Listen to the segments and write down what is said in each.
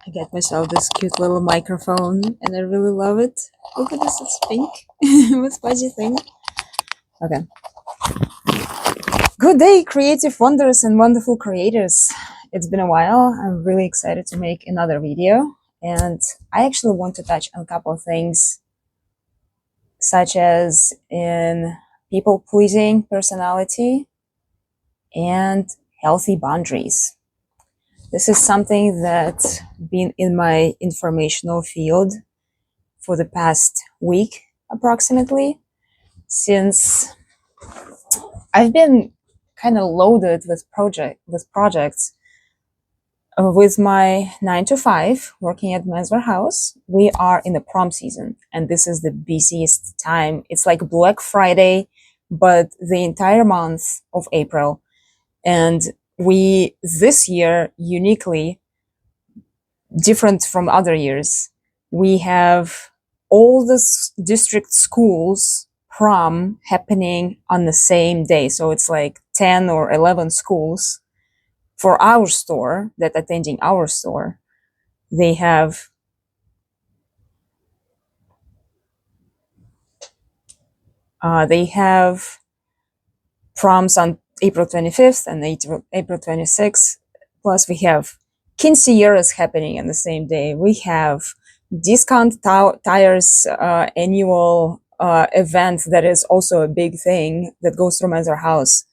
I got myself this cute little microphone and I really love it. Look at this, it's pink with fuzzy thing. Okay. Good day, creative wonders and wonderful creators. It's been a while. I'm really excited to make another video. And I actually want to touch on a couple of things, such as in people pleasing personality and healthy boundaries. This is something that's been in my informational field for the past week approximately, since I've been kind of loaded with projects. With my 9 to 5 working at Men's Warehouse, we are in the prom season, and this is the busiest time. It's like Black Friday, but the entire month of April. And we, this year, uniquely different from other years, we have all the district schools prom happening on the same day. So it's like 10 or 11 schools for our store that attending our store. They have proms on April 25th and April 26th. Plus we have quinceañeras happening on the same day. We have discount tires annual event that is also a big thing that goes through Men's Warehouse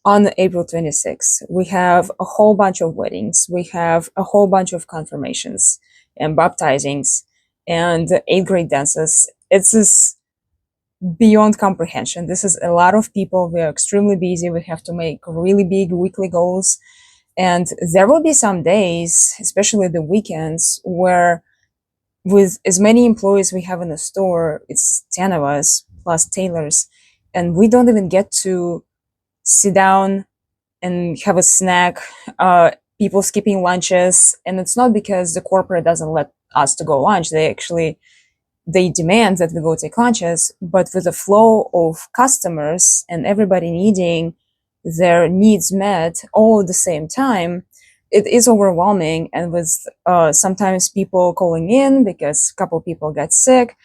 on April 26th. We have a whole bunch of weddings. We have a whole bunch of confirmations and baptizings and 8th grade dances. It's just beyond comprehension. This is a lot of people. We are extremely busy. We have to make really big weekly goals. And there will be some days, especially the weekends, where with as many employees we have in the store, it's 10 of us plus tailors, and we don't even get to sit down and have a snack. People skipping lunches, and it's not because the corporate doesn't let us to go lunch. They demand that we go take lunches, but with the flow of customers and everybody needing their needs met all at the same time, it is overwhelming. And with sometimes people calling in because a couple people got sick,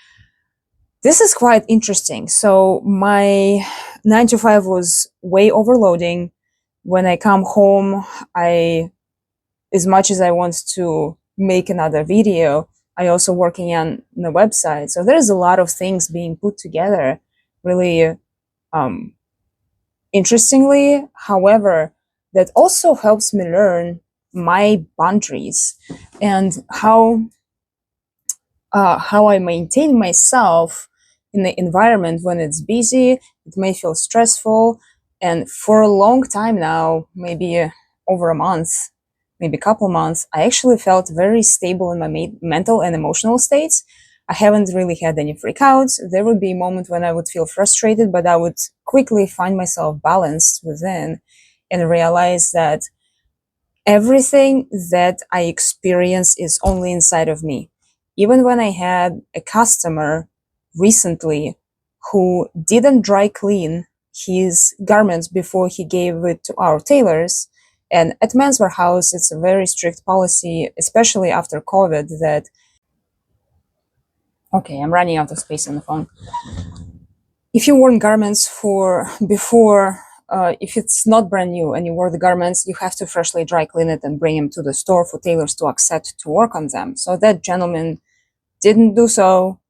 this is quite interesting. So my 9 to 5 was way overloading. When I come home, as much as I want to make another video, I also working on the website. So there's a lot of things being put together really interestingly. However, that also helps me learn my boundaries and how I maintain myself in the environment when it's busy. It may feel stressful. And for a long time now, maybe over a month, maybe a couple months, I actually felt very stable in my mental and emotional states. I haven't really had any freakouts. There would be a moment when I would feel frustrated, but I would quickly find myself balanced within and realize that everything that I experience is only inside of me. Even when I had a customer recently who didn't dry clean his garments before he gave it to our tailors, and at Men's Warehouse, it's a very strict policy, especially after COVID, that... Okay, I'm running out of space on the phone. If you worn garments for before, if it's not brand new and you wore the garments, you have to freshly dry clean it and bring them to the store for tailors to accept to work on them. So that gentleman didn't do so.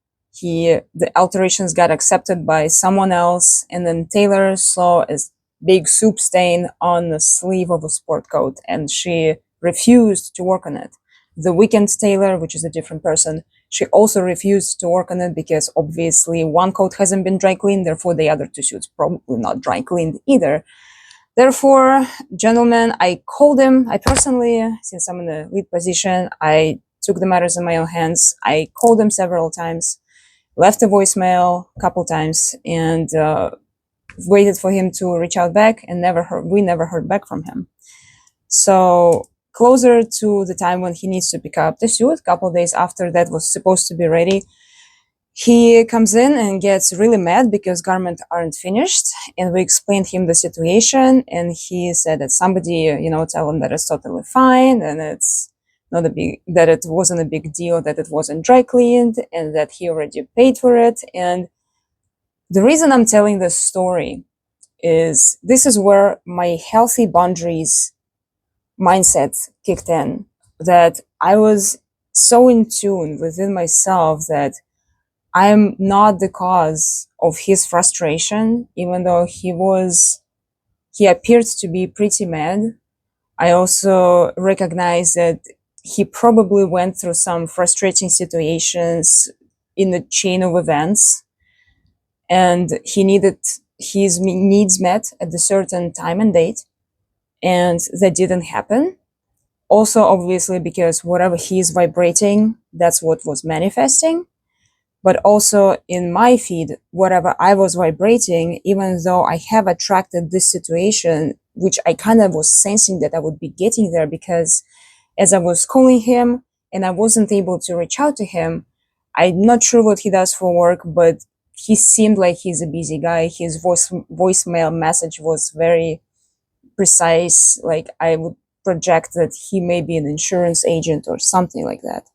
The alterations got accepted by someone else, and then tailor saw a big soup stain on the sleeve of a sport coat, and she refused to work on it. The weekend tailor, which is a different person, she also refused to work on it because obviously one coat hasn't been dry cleaned, therefore the other two suits probably not dry cleaned either. Therefore, gentlemen, I called him. I personally, since I'm in the lead position, I took the matters in my own hands. I called him several times, left a voicemail a couple times, and waited for him to reach out back, and we never heard back from him. So closer to the time when he needs to pick up the suit, a couple days after that was supposed to be ready, he comes in and gets really mad because garments aren't finished. And we explained him the situation, and he said that somebody, tell him that it's totally fine and it's not a big, that it wasn't a big deal, that it wasn't dry cleaned, and that he already paid for it. And the reason I'm telling this story is this is where my healthy boundaries mindset kicked in, that I was so in tune within myself that I'm not the cause of his frustration, even though he appeared to be pretty mad. I also recognize that he probably went through some frustrating situations in the chain of events, and he needed his needs met at a certain time and date, and that didn't happen. Also, obviously, because whatever he is vibrating, that's what was manifesting. But also in my feed, whatever I was vibrating, even though I have attracted this situation, which I kind of was sensing that I would be getting there, because as I was calling him and I wasn't able to reach out to him, I'm not sure what he does for work, but he seemed like he's a busy guy. His voicemail message was very precise. Like I would project that he may be an insurance agent or something like that.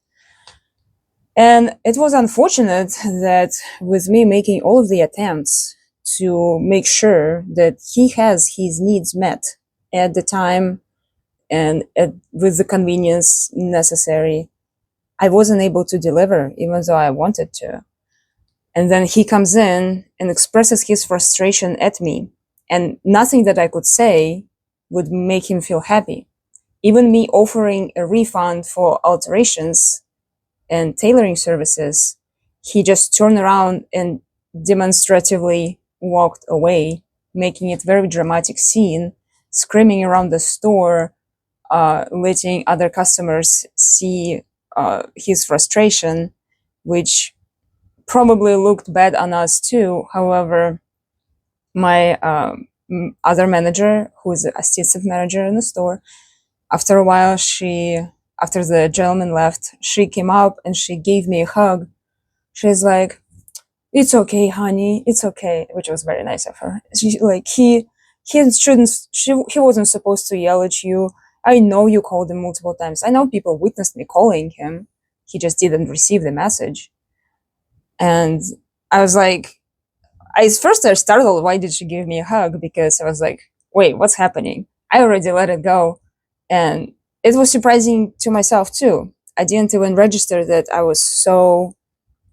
And it was unfortunate that with me making all of the attempts to make sure that he has his needs met at the time and with the convenience necessary, I wasn't able to deliver, even though I wanted to. And then he comes in and expresses his frustration at me, and nothing that I could say would make him feel happy. Even me offering a refund for alterations and tailoring services, he just turned around and demonstratively walked away, making it very dramatic scene, screaming around the store, letting other customers see his frustration, which probably looked bad on us too. However, my other manager, who is the assistant manager in the store, after a while, after the gentleman left, she came up and she gave me a hug. She's like, "It's okay, honey. It's okay," which was very nice of her. She like he wasn't supposed to yell at you. I know you called him multiple times. I know people witnessed me calling him. He just didn't receive the message. And I was like, I first I startled. Why did she give me a hug? Because I was like, wait, what's happening? I already let it go, and it was surprising to myself too. I didn't even register that I was so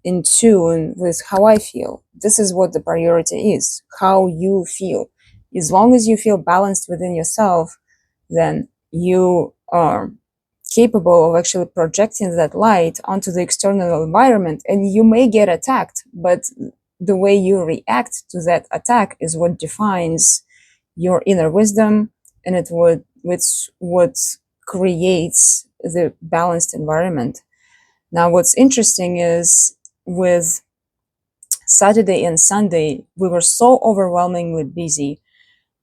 in tune with how I feel. This is what the priority is, how you feel. As long as you feel balanced within yourself, then you are capable of actually projecting that light onto the external environment, and you may get attacked, but the way you react to that attack is what defines your inner wisdom, and it's what creates the balanced environment. Now, what's interesting is with Saturday and Sunday, we were so overwhelmingly busy.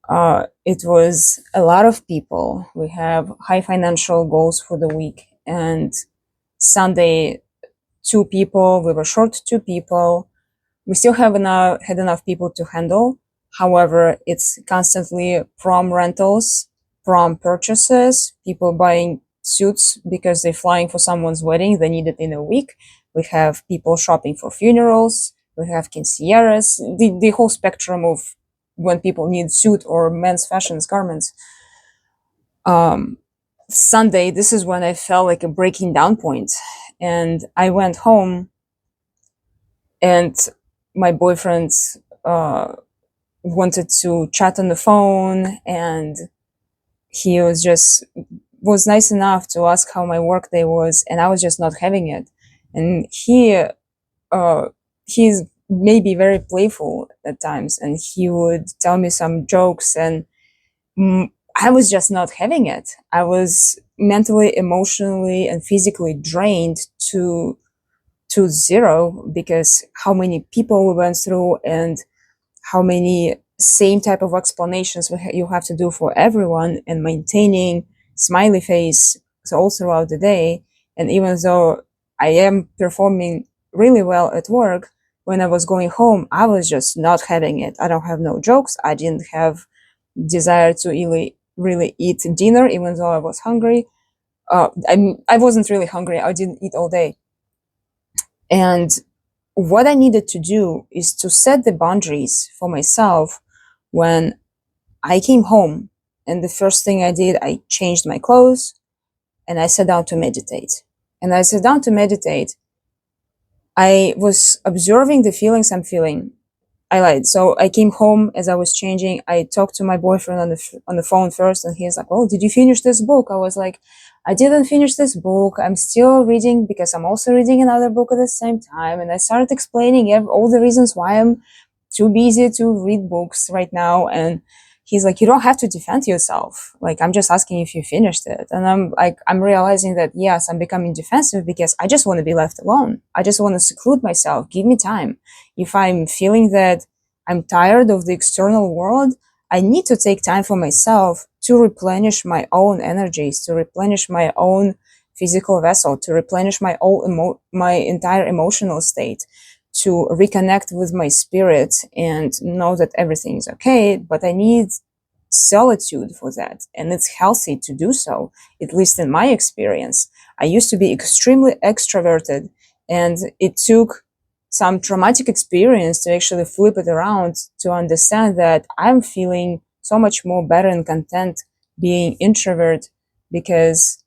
It was a lot of people. We have high financial goals for the week. And Sunday, 2 people, we were short 2 people. We still had enough people to handle. However, it's constantly prom rentals, prom purchases, people buying suits because they're flying for someone's wedding, they need it in a week. We have people shopping for funerals. We have quinceañeras, the whole spectrum of when people need suit or men's fashions garments. Um, Sunday, this is when I felt like a breaking down point, and I went home, and my boyfriend uh, wanted to chat on the phone, and he was nice enough to ask how my workday was, and I was just not having it. And he's maybe very playful at times, and he would tell me some jokes, and I was just not having it. I was mentally, emotionally, and physically drained to zero, because how many people we went through and how many same type of explanations you have to do for everyone, and maintaining smiley face all throughout the day. And even though I am performing really well at work, when I was going home, I was just not having it. I don't have no jokes. I didn't have desire to really eat dinner, even though I was hungry. I wasn't really hungry. I didn't eat all day. And what I needed to do is to set the boundaries for myself when I came home. And the first thing I did, I changed my clothes and I sat down to meditate. And I sat down to meditate. I was observing the feelings I'm feeling. I lied. So I came home as I was changing. I talked to my boyfriend on the phone first, and he's like, "Oh, did you finish this book?" I was like, "I didn't finish this book. I'm still reading because I'm also reading another book at the same time." And I started explaining all the reasons why I'm too busy to read books right now. And he's like, "You don't have to defend yourself. Like, I'm just asking if you finished it." And I'm like, I'm realizing that yes, I'm becoming defensive because I just want to be left alone. I just want to seclude myself. Give me time. If I'm feeling that I'm tired of the external world, I need to take time for myself to replenish my own energies, to replenish my own physical vessel, to replenish my entire emotional state, to reconnect with my spirit and know that everything is okay. But I need solitude for that, and it's healthy to do so, at least in my experience. I used to be extremely extroverted, and it took some traumatic experience to actually flip it around to understand that I'm feeling so much more better and content being introvert, because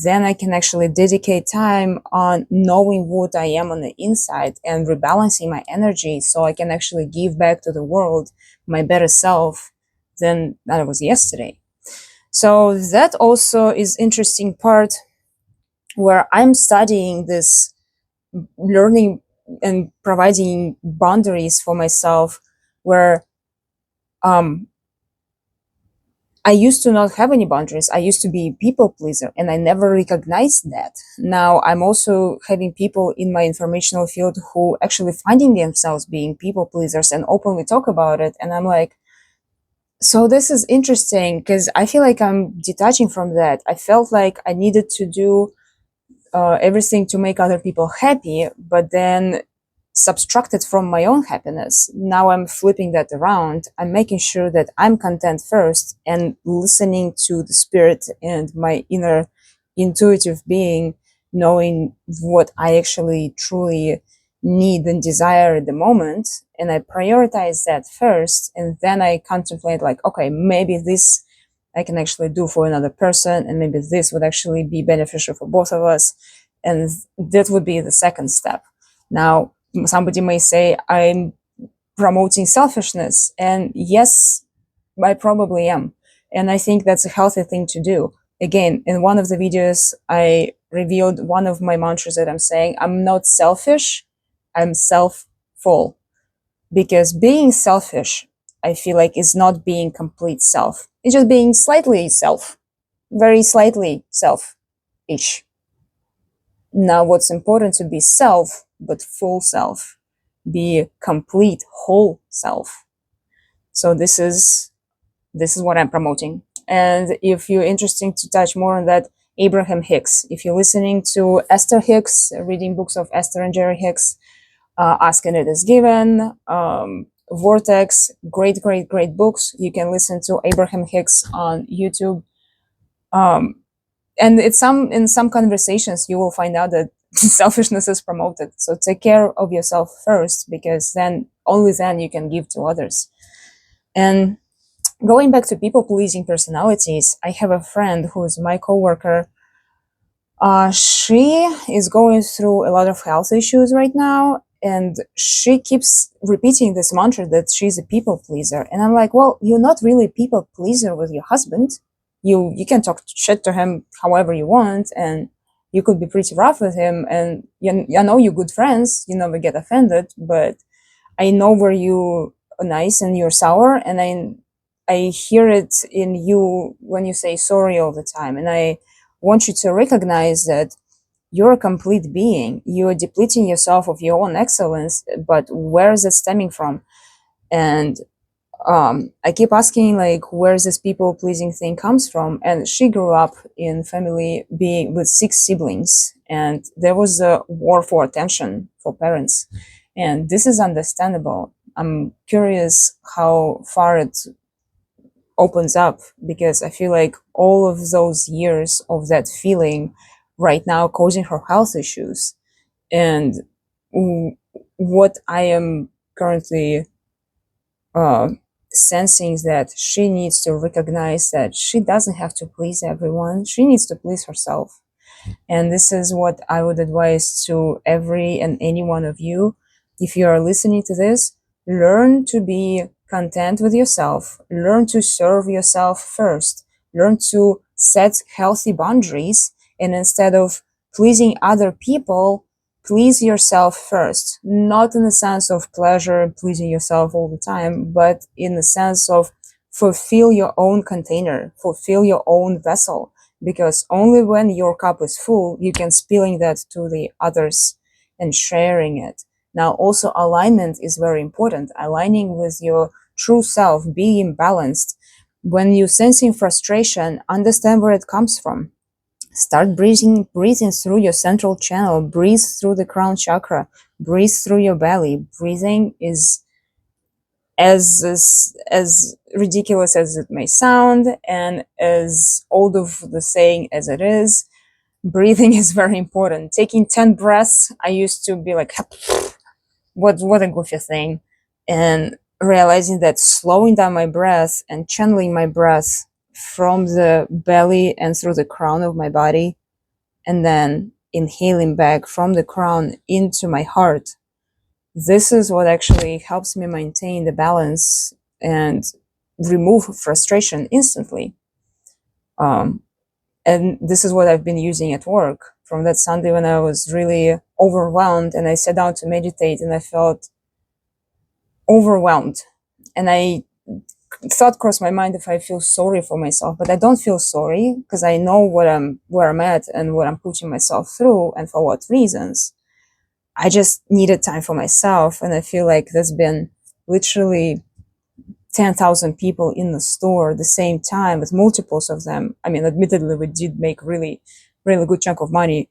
then I can actually dedicate time on knowing what I am on the inside and rebalancing my energy so I can actually give back to the world my better self than I was yesterday. So that also is interesting part where I'm studying this, learning and providing boundaries for myself, where um, I used to not have any boundaries. I used to be a people pleaser and I never recognized that. Now I'm also having people in my informational field who actually finding themselves being people pleasers and openly talk about it. And I'm like, so this is interesting because I feel like I'm detaching from that. I felt like I needed to do everything to make other people happy, but then subtracted from my own happiness. Now I'm flipping that around. I'm making sure that I'm content first and listening to the spirit and my inner intuitive being, knowing what I actually truly need and desire at the moment. And I prioritize that first. And then I contemplate, like, okay, maybe this I can actually do for another person, and maybe this would actually be beneficial for both of us. And that would be the second step. Now, somebody may say, I'm promoting selfishness. And yes, I probably am. And I think that's a healthy thing to do. Again, in one of the videos, I revealed one of my mantras that I'm saying, I'm not selfish, I'm self-full. Because being selfish, I feel like, is not being complete self. It's just being slightly self, very slightly self-ish. Now, what's important to be self, but full self, be complete whole self. So this is what I'm promoting. And if you're interested to touch more on that, Abraham Hicks. If you're listening to Esther Hicks, reading books of Esther and Jerry Hicks, Ask and It Is Given, Vortex, great books. You can listen to Abraham Hicks on YouTube. And in some conversations, you will find out that selfishness is promoted. So take care of yourself first, because only then you can give to others. And going back to people pleasing personalities, I have a friend who is my coworker. She is going through a lot of health issues right now, and she keeps repeating this mantra that she's a people pleaser. And I'm like, well, you're not really a people pleaser with your husband. You can talk shit to him however you want, and you could be pretty rough with him, and you know you're good friends, you never get offended, but I know where you are nice and you're sour, and I hear it in you when you say sorry all the time. And I want you to recognize that you're a complete being. You are depleting yourself of your own excellence, but where is it stemming from? And I keep asking, like, where this people pleasing thing comes from. And she grew up in family being with 6 siblings, and there was a war for attention for parents. And this is understandable. I'm curious how far it opens up, because I feel like all of those years of that feeling right now causing her health issues. And w- what I am currently uh, sensing is that she needs to recognize that she doesn't have to please everyone. She needs to please herself. And this is what I would advise to every and any one of you. If you are listening to this, learn to be content with yourself. Learn to serve yourself first. Learn to set healthy boundaries. And instead of pleasing other people, please yourself first. Not in the sense of pleasure, pleasing yourself all the time, but in the sense of fulfill your own container, fulfill your own vessel, because only when your cup is full you can spilling that to the others and sharing it. Now also alignment is very important, aligning with your true self, being balanced. When you sensing frustration, understand where it comes from. Start breathing through your central channel, breathe through the crown chakra, breathe through your belly. Breathing is as ridiculous as it may sound, and as old of the saying as it is, breathing is very important. Taking 10 breaths, I used to be like, what a goofy thing. And realizing that slowing down my breath and channeling my breath from the belly and through the crown of my body, and then inhaling back from the crown into my heart, this is what actually helps me maintain the balance and remove frustration instantly. Um, and this is what I've been using at work. From that Sunday when I was really overwhelmed and I sat down to meditate and I felt overwhelmed. And I thought crossed my mind if I feel sorry for myself, but I don't feel sorry because I know where I'm at and what I'm putting myself through and for what reasons. I just needed time for myself. And I feel like there's been literally 10,000 people in the store at the same time, with multiples of them. I mean, admittedly, we did make really, really good chunk of money,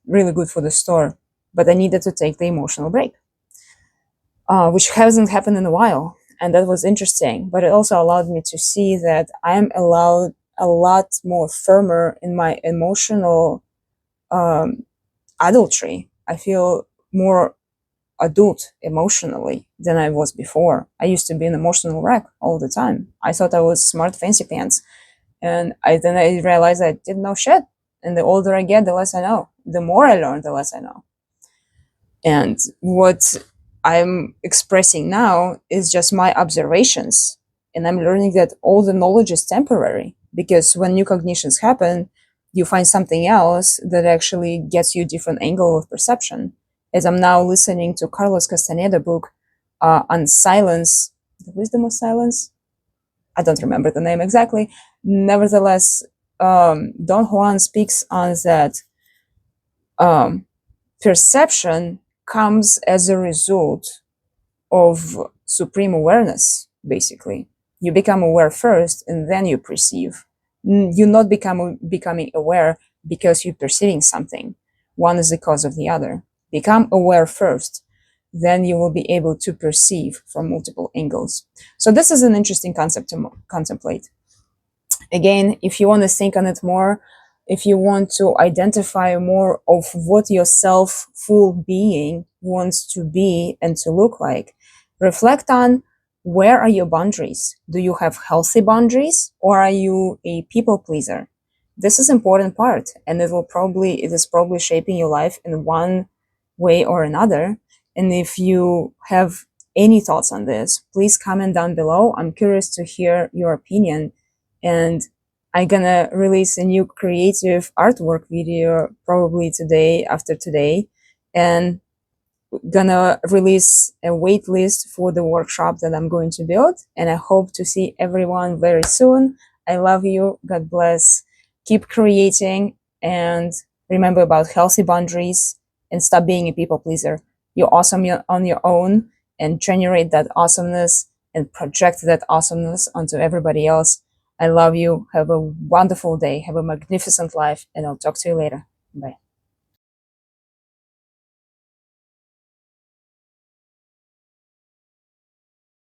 really good for the store, but I needed to take the emotional break, which hasn't happened in a while. And that was interesting, but it also allowed me to see that I am allowed a lot more firmer in my emotional adultery. I feel more adult emotionally than I was before. I used to be an emotional wreck all the time. I thought I was smart fancy pants. And then I realized I didn't know shit. And the older I get, the less I know. The more I learn, the less I know. And what I'm expressing now is just my observations. And I'm learning that all the knowledge is temporary, because when new cognitions happen, you find something else that actually gets you a different angle of perception. As I'm now listening to Carlos Castaneda book on silence, the wisdom of silence. I don't remember the name exactly. Nevertheless, Don Juan speaks on that um, perception comes as a result of supreme awareness, basically. You become aware first and then you perceive. You're not becoming aware because you're perceiving something. One is the cause of the other. Become aware first, then you will be able to perceive from multiple angles. So this is an interesting concept to contemplate. Again, if you want to think on it more, if you want to identify more of what your self full being wants to be and to look like, reflect on where are your boundaries. Do you have healthy boundaries, or are you a people pleaser? This is important part, and it is probably shaping your life in one way or another. And if you have any thoughts on this, please comment down below. I'm curious to hear your opinion. And I'm gonna release a new creative artwork video probably today, after today, and gonna release a wait list for the workshop that I'm going to build. And I hope to see everyone very soon. I love you. God bless. Keep creating, and remember about healthy boundaries, and stop being a people pleaser. You're awesome on your own, and generate that awesomeness and project that awesomeness onto everybody else. I love you. Have a wonderful day. Have a magnificent life, and I'll talk to you later. Bye.